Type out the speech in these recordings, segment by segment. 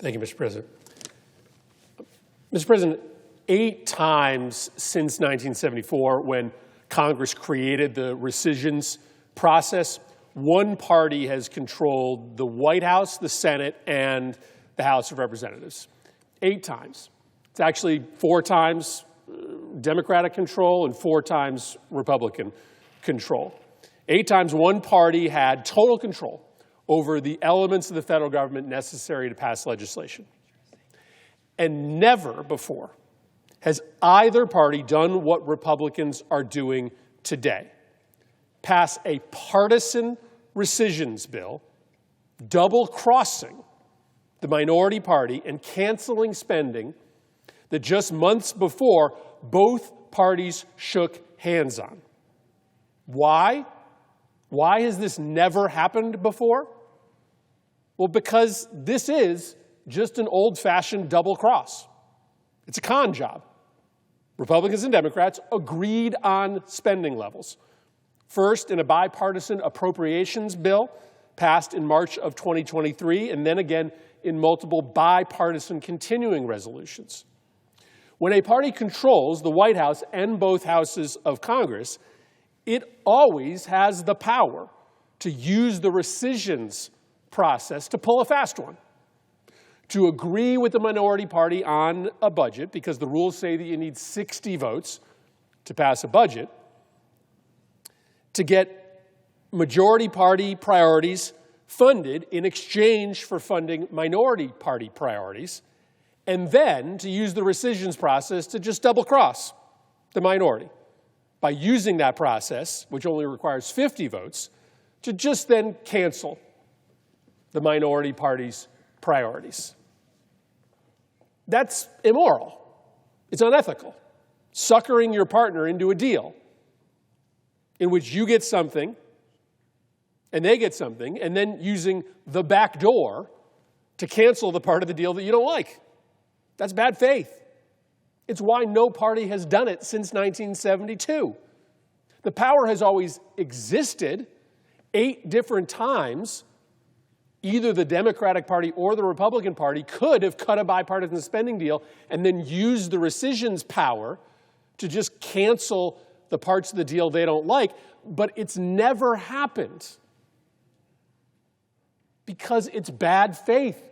Thank you, Mr. President. Mr. President, 8 times since 1974, when Congress created the rescissions process, one party has controlled the White House, the Senate, and the House of Representatives. 8 times. It's actually 4 times Democratic control and 4 times Republican control. 8 times one party had total control over the elements of the federal government necessary to pass legislation. And never before has either party done what Republicans are doing today: pass a partisan rescissions bill, double-crossing the minority party and canceling spending that just months before both parties shook hands on. Why? Why has this never happened before? Well, because this is just an old-fashioned double cross. It's a con job. Republicans and Democrats agreed on spending levels. First, in a bipartisan appropriations bill passed in March of 2023, and then again in multiple bipartisan continuing resolutions. When a party controls the White House and both houses of Congress, it always has the power to use the rescissions process to pull a fast one, to agree with the minority party on a budget, because the rules say that you need 60 votes to pass a budget, to get majority party priorities funded in exchange for funding minority party priorities, and then to use the rescissions process to just double-cross the minority by using that process, which only requires 50 votes, to just then cancel the minority party's priorities. That's immoral. It's unethical. Suckering your partner into a deal in which you get something and they get something, and then using the back door to cancel the part of the deal that you don't like. That's bad faith. It's why no party has done it since 1972. The power has always existed. 8 different times, either the Democratic Party or the Republican Party could have cut a bipartisan spending deal and then used the rescissions power to just cancel the parts of the deal they don't like, but it's never happened because it's bad faith,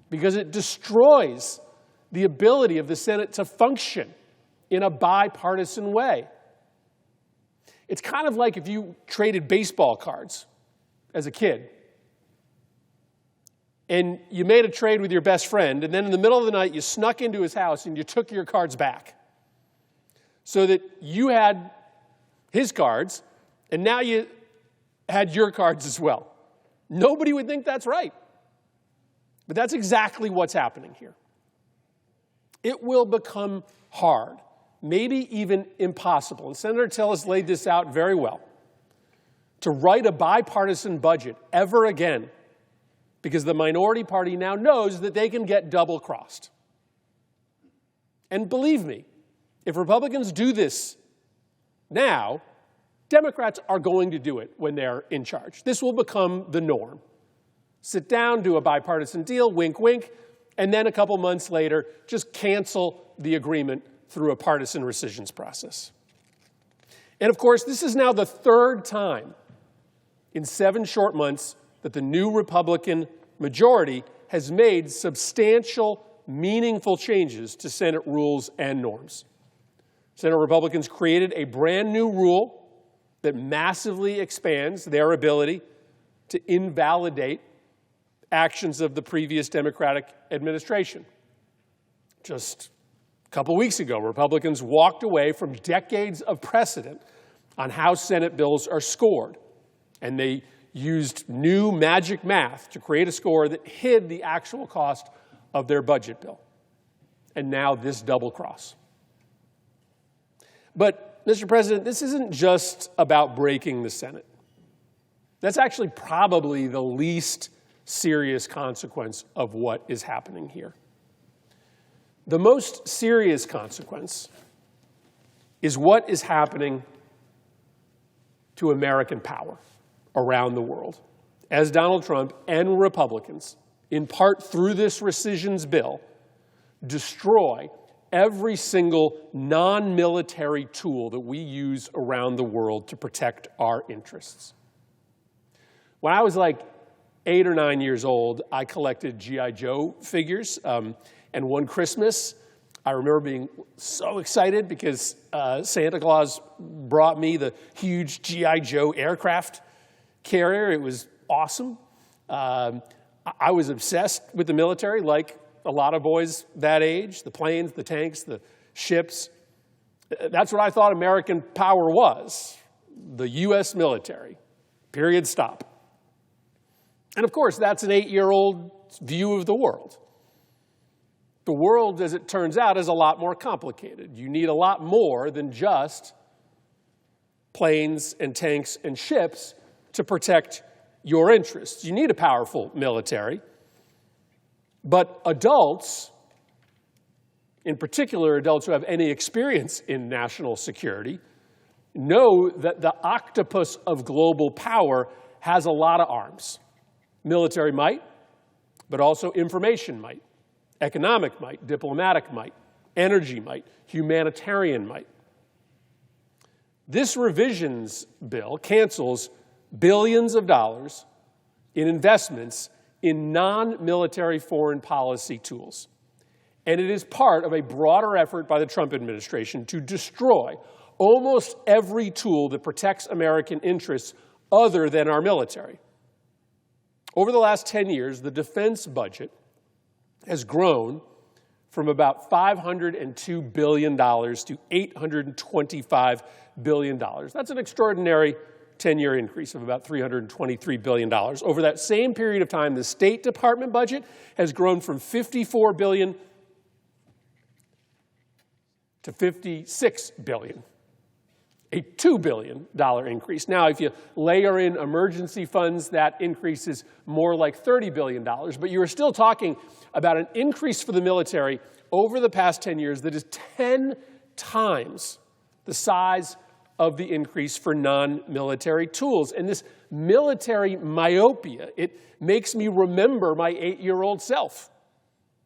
because it destroys the ability of the Senate to function in a bipartisan way. It's kind of like if you traded baseball cards as a kid, and you made a trade with your best friend, and then in the middle of the night you snuck into his house and you took your cards back so that you had his cards, and now you had your cards as well. Nobody would think that's right. But that's exactly what's happening here. It will become hard, maybe even impossible, and Senator Tillis laid this out very well, to write a bipartisan budget ever again, because the minority party now knows that they can get double-crossed. And believe me, if Republicans do this now, Democrats are going to do it when they're in charge. This will become the norm. Sit down, do a bipartisan deal, wink, wink, and then a couple months later, just cancel the agreement through a partisan rescissions process. And of course, this is now the 3rd time in 7 short months that the new Republican majority has made substantial, meaningful changes to Senate rules and norms. Senate Republicans created a brand new rule that massively expands their ability to invalidate actions of the previous Democratic administration. Just a couple weeks ago, Republicans walked away from decades of precedent on how Senate bills are scored, and they used new magic math to create a score that hid the actual cost of their budget bill. And now this double cross. But, Mr. President, this isn't just about breaking the Senate. That's actually probably the least serious consequence of what is happening here. The most serious consequence is what is happening to American power around the world as Donald Trump and Republicans in part through this rescissions bill, destroy every single non-military tool that we use around the world to protect our interests. When I was like 8 or 9 years old, I collected G.I. Joe figures, and one Christmas, I remember being so excited because Santa Claus brought me the huge G.I. Joe aircraft carrier. It was awesome. I was obsessed with the military, like a lot of boys that age, the planes, the tanks, the ships. That's what I thought American power was, the U.S. military, period, stop. And of course, that's an 8-year-old view of the world. The world, as it turns out, is a lot more complicated. You need a lot more than just planes and tanks and ships to protect your interests. You need a powerful military. But adults, in particular adults who have any experience in national security, know that the octopus of global power has a lot of arms. Military might, but also information might, economic might, diplomatic might, energy might, humanitarian might. This revisions bill cancels billions of dollars in investments in non-military foreign policy tools. And it is part of a broader effort by the Trump administration to destroy almost every tool that protects American interests other than our military. Over the last 10 years, the defense budget has grown from about $502 billion to $825 billion. That's an extraordinary 10-year increase of about $323 billion. Over that same period of time, the State Department budget has grown from $54 billion to $56 billion, a $2 billion increase. Now, if you layer in emergency funds, that increase is more like $30 billion. But you are still talking about an increase for the military over the past 10 years that is 10 times the size of the increase for non-military tools. And this military myopia, it makes me remember my 8-year-old self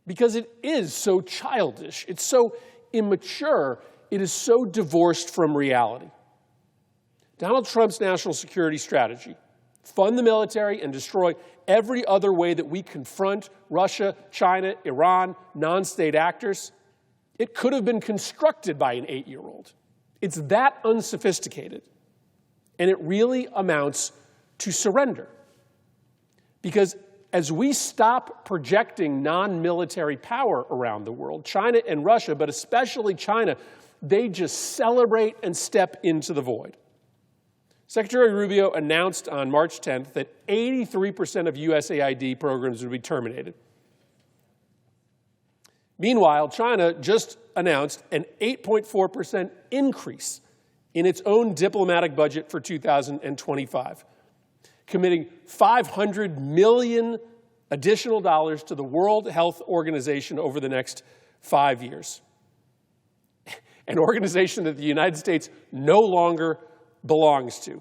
because it is so childish. It's so immature. It is so divorced from reality. Donald Trump's national security strategy, fund the military and destroy every other way that we confront Russia, China, Iran, non-state actors, it could have been constructed by an 8-year-old. It's that unsophisticated, and it really amounts to surrender. Because as we stop projecting non-military power around the world, China and Russia, but especially China, they just celebrate and step into the void. Secretary Rubio announced on March 10th that 83% of USAID programs would be terminated. Meanwhile, China just announced an 8.4% increase in its own diplomatic budget for 2025, committing $500 million additional dollars to the World Health Organization over the next 5 years, an organization that the United States no longer belongs to.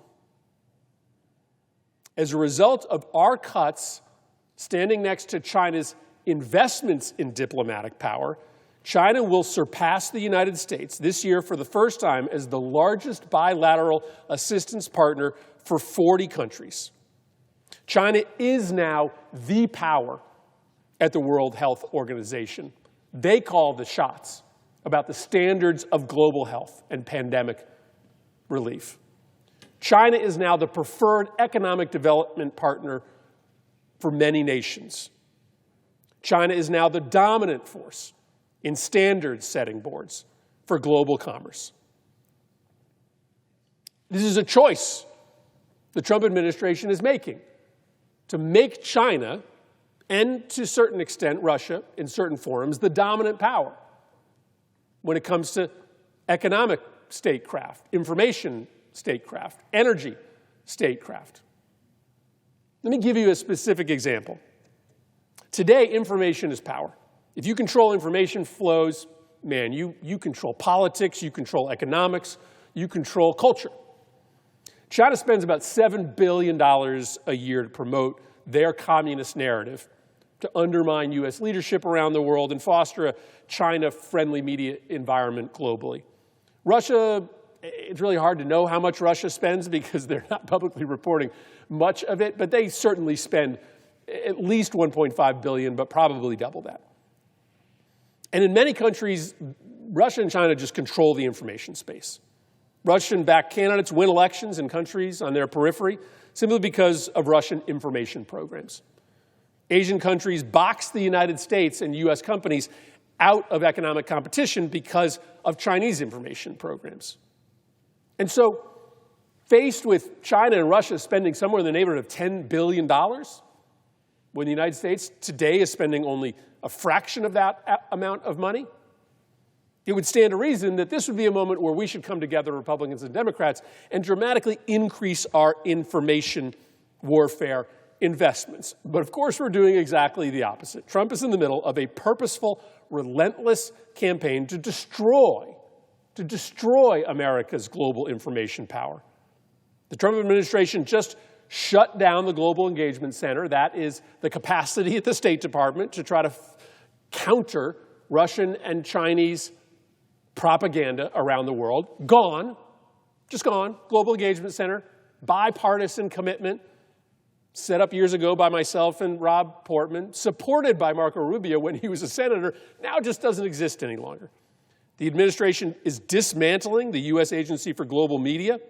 As a result of our cuts standing next to China's investments in diplomatic power, China will surpass the United States this year for the first time as the largest bilateral assistance partner for 40 countries. China is now the power at the World Health Organization. They call the shots about the standards of global health and pandemic relief. China is now the preferred economic development partner for many nations. China is now the dominant force in standard-setting boards for global commerce. This is a choice the Trump administration is making to make China, and to a certain extent Russia in certain forums, the dominant power when it comes to economic statecraft, information statecraft, energy statecraft. Let me give you a specific example. Today, information is power. If you control information flows, man, you control politics, you control economics, you control culture. China spends about $7 billion a year to promote their communist narrative to undermine U.S. leadership around the world and foster a China-friendly media environment globally. Russia, it's really hard to know how much Russia spends because they're not publicly reporting much of it, but they certainly spend at least $1.5 billion, but probably double that. And in many countries, Russia and China just control the information space. Russian-backed candidates win elections in countries on their periphery simply because of Russian information programs. Asian countries box the United States and U.S. companies out of economic competition because of Chinese information programs. And so, faced with China and Russia spending somewhere in the neighborhood of $10 billion, when the United States today is spending only a fraction of that amount of money, it would stand to reason that this would be a moment where we should come together, Republicans and Democrats, and dramatically increase our information warfare investments. But of course, we're doing exactly the opposite. Trump is in the middle of a purposeful, relentless campaign to destroy America's global information power. The Trump administration just shut down the Global Engagement Center. That is the capacity at the State Department to try to counter Russian and Chinese propaganda around the world. Gone, just gone. Global Engagement Center, bipartisan commitment, set up years ago by myself and Rob Portman, supported by Marco Rubio when he was a senator, now just doesn't exist any longer. The administration is dismantling the U.S. Agency for Global Media.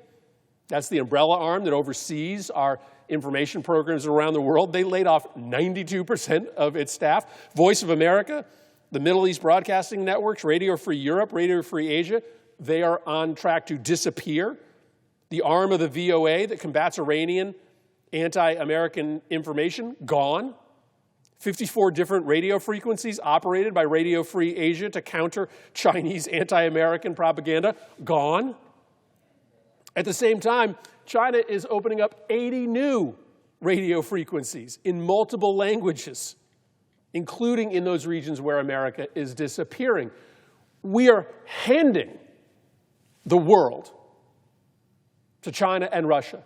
That's the umbrella arm that oversees our information programs around the world. They laid off 92% of its staff. Voice of America, the Middle East Broadcasting Networks, Radio Free Europe, Radio Free Asia, they are on track to disappear. The arm of the VOA that combats Iranian anti-American information, gone. 54 different radio frequencies operated by Radio Free Asia to counter Chinese anti-American propaganda, gone. At the same time, China is opening up 80 new radio frequencies in multiple languages, including in those regions where America is disappearing. We are handing the world to China and Russia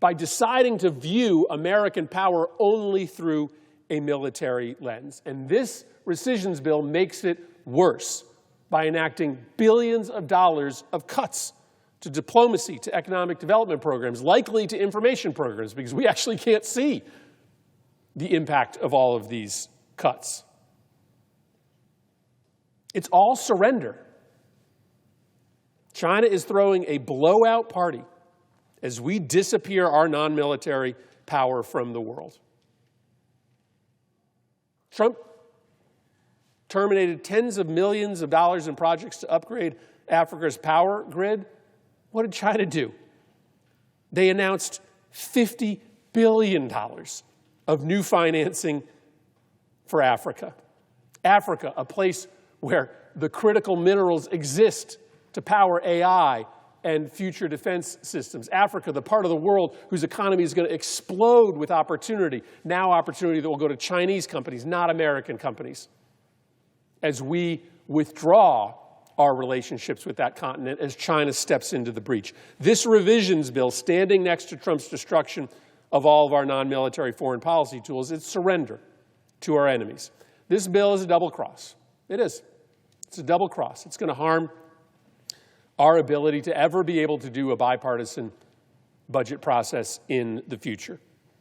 by deciding to view American power only through a military lens. And this rescissions bill makes it worse by enacting billions of dollars of cuts to diplomacy, to economic development programs, likely to information programs, because we actually can't see the impact of all of these cuts. It's all surrender. China is throwing a blowout party as we disappear our non-military power from the world. Trump terminated tens of millions of dollars in projects to upgrade Africa's power grid. What did China do? They announced $50 billion of new financing for Africa. Africa, a place where the critical minerals exist to power AI and future defense systems. Africa, the part of the world whose economy is going to explode with opportunity, now opportunity that will go to Chinese companies, not American companies, as we withdraw our relationships with that continent as China steps into the breach. This revisions bill, standing next to Trump's destruction of all of our non-military foreign policy tools, is surrender to our enemies. This bill is a double cross. It is. It's a double cross. It's going to harm our ability to ever be able to do a bipartisan budget process in the future.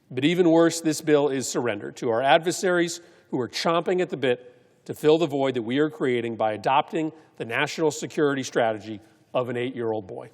But even worse, this bill is surrender to our adversaries who are chomping at the bit to fill the void that we are creating by adopting the national security strategy of an 8-year-old boy.